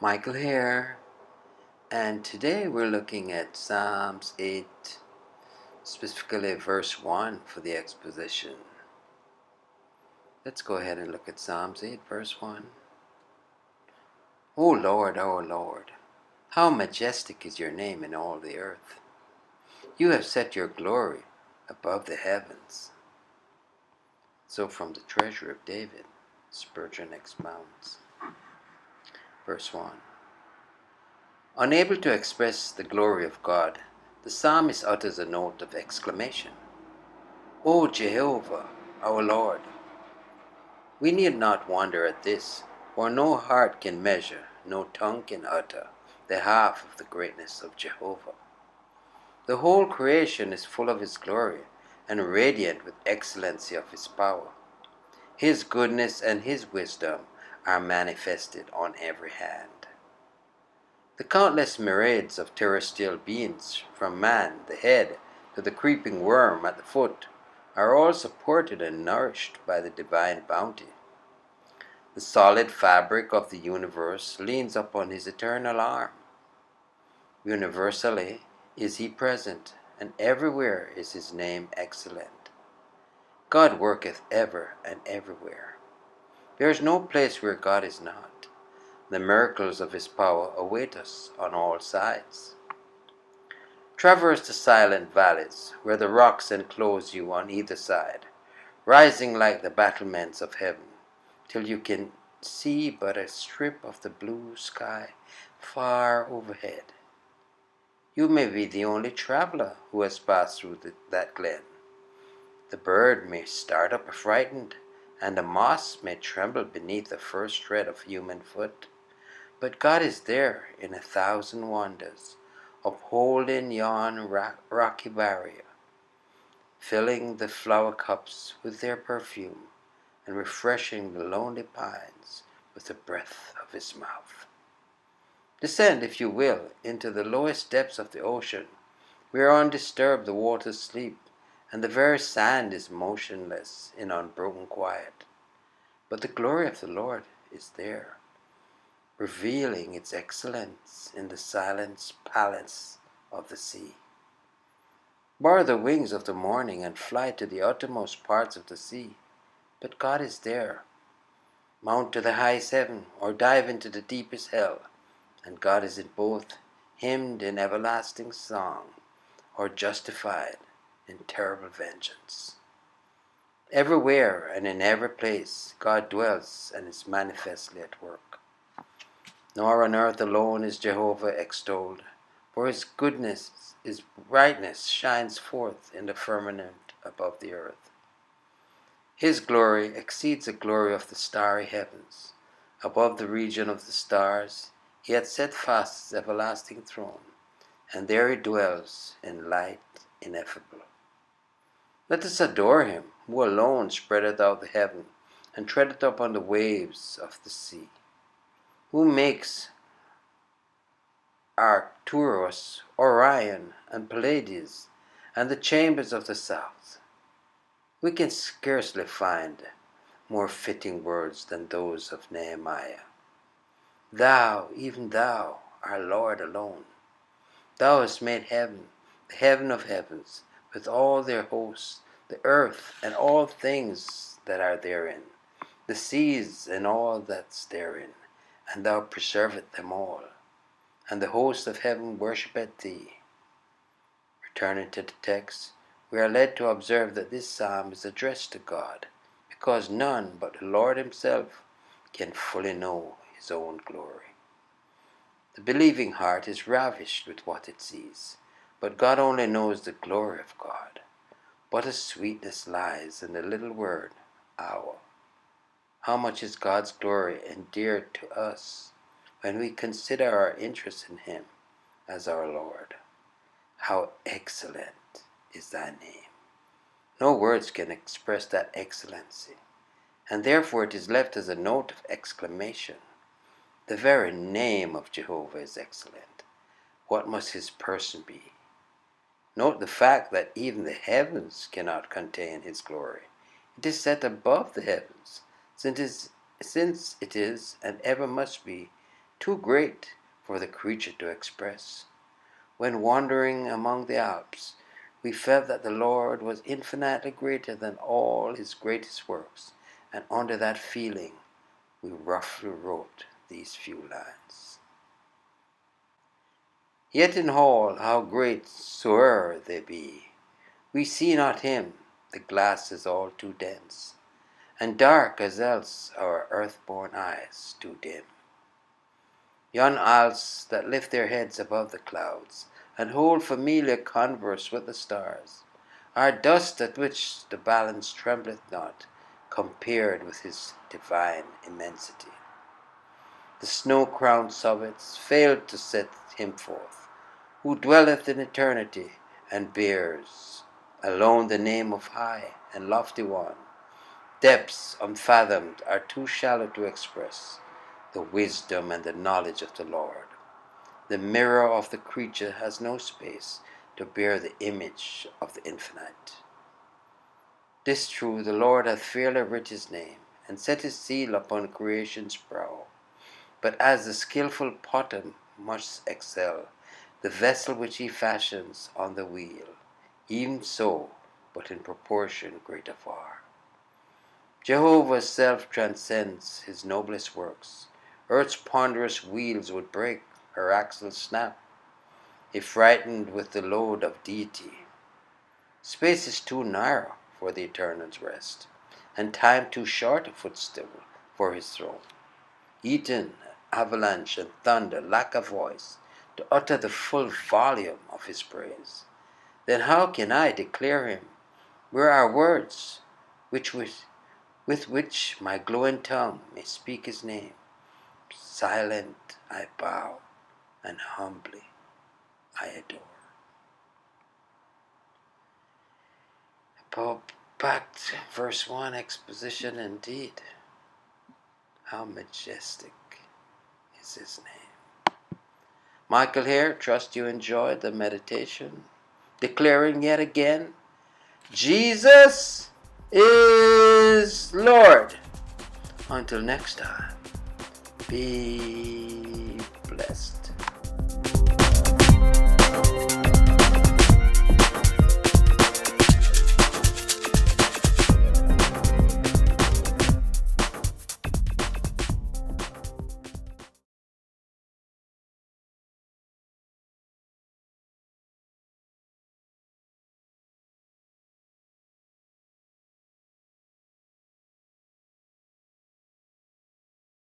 Michael here, and today we're looking at Psalms 8, specifically verse 1 for the exposition. Let's go ahead and look at Psalms 8, verse 1. O Lord, how majestic is your name in all the earth. You have set your glory above the heavens. So from the treasure of David, Spurgeon expounds. Verse 1. Unable to express the glory of God, the psalmist utters a note of exclamation. O Jehovah, our Lord! We need not wonder at this, for no heart can measure, no tongue can utter the half of the greatness of Jehovah. The whole creation is full of His glory and radiant with excellency of His power. His goodness and His wisdom are manifested on every hand. The countless myriads of terrestrial beings, from man, the head, to the creeping worm at the foot, are all supported and nourished by the divine bounty. The solid fabric of the universe leans upon His eternal arm. Universally is He present, and everywhere is His name excellent. God worketh ever and everywhere. There is no place where God is not. The miracles of His power await us on all sides. Traverse the silent valleys, where the rocks enclose you on either side, rising like the battlements of heaven, till you can see but a strip of the blue sky far overhead. You may be the only traveler who has passed through that glen. The bird may start up affrighted, and the moss may tremble beneath the first tread of human foot. But God is there in 1,000 wonders, upholding yon rocky barrier, filling the flower cups with their perfume, and refreshing the lonely pines with the breath of His mouth. Descend, if you will, into the lowest depths of the ocean, where undisturbed the waters sleep, and the very sand is motionless in unbroken quiet. But the glory of the Lord is there, revealing its excellence in the silent palace of the sea. Borrow the wings of the morning and fly to the uttermost parts of the sea, but God is there. Mount to the highest heaven, or dive into the deepest hell, and God is in both, hymned in everlasting song, or justified in terrible vengeance. Everywhere and in every place God dwells and is manifestly at work. Nor on earth alone is Jehovah extolled, for His goodness, His brightness shines forth in the firmament above the earth. His glory exceeds the glory of the starry heavens. Above the region of the stars, He hath set fast His everlasting throne, and there He dwells in light ineffable. Let us adore Him, who alone spreadeth out the heaven, and treadeth upon the waves of the sea, who makes Arcturus, Orion, and Pleiades, and the chambers of the south. We can scarcely find more fitting words than those of Nehemiah. Thou, even Thou, our Lord alone. Thou hast made heaven, the heaven of heavens, with all their hosts, the earth and all things that are therein, the seas and all that's therein, and Thou preservest them all, and the host of heaven worshipeth Thee. Returning to the text, we are led to observe that this psalm is addressed to God, because none but the Lord Himself can fully know His own glory. The believing heart is ravished with what it sees, but God only knows the glory of God. What a sweetness lies in the little word, our. How much is God's glory endeared to us when we consider our interest in Him as our Lord. How excellent is Thy name. No words can express that excellency, and therefore it is left as a note of exclamation. The very name of Jehovah is excellent. What must His person be? Note the fact that even the heavens cannot contain His glory. It is set above the heavens, since it is and ever must be too great for the creature to express. When wandering among the Alps, we felt that the Lord was infinitely greater than all his greatest works, and under that feeling, we roughly wrote these few lines. Yet in all, how great soe'er they be, we see not him, the glass is all too dense, and dark as else our earth-born eyes too dim. Yon Alps that lift their heads above the clouds, and hold familiar converse with the stars, are dust at which the balance trembleth not, compared with his divine immensity. The snow-crowned summits failed to set him forth, who dwelleth in eternity, and bears alone the name of High and Lofty One. Depths unfathomed are too shallow to express the wisdom and the knowledge of the Lord. The mirror of the creature has no space to bear the image of the infinite. This true, the Lord hath fairly writ his name, and set his seal upon creation's brow. But as the skilful potter must excel the vessel which he fashions on the wheel, even so, but in proportion greater far. Jehovah's self transcends his noblest works. Earth's ponderous wheels would break, her axles snap, if frightened with the load of deity. Space is too narrow for the Eternal's rest, and time too short a footstool for his throne. Eaton, avalanche, and thunder lack a voice to utter the full volume of his praise. Then how can I declare him? Where are words with which my glowing tongue may speak his name? Silent I bow, and humbly I adore. Back to verse 1, exposition indeed. How majestic is his name. Michael here, trust you enjoyed the meditation, declaring yet again, Jesus is Lord. Until next time, be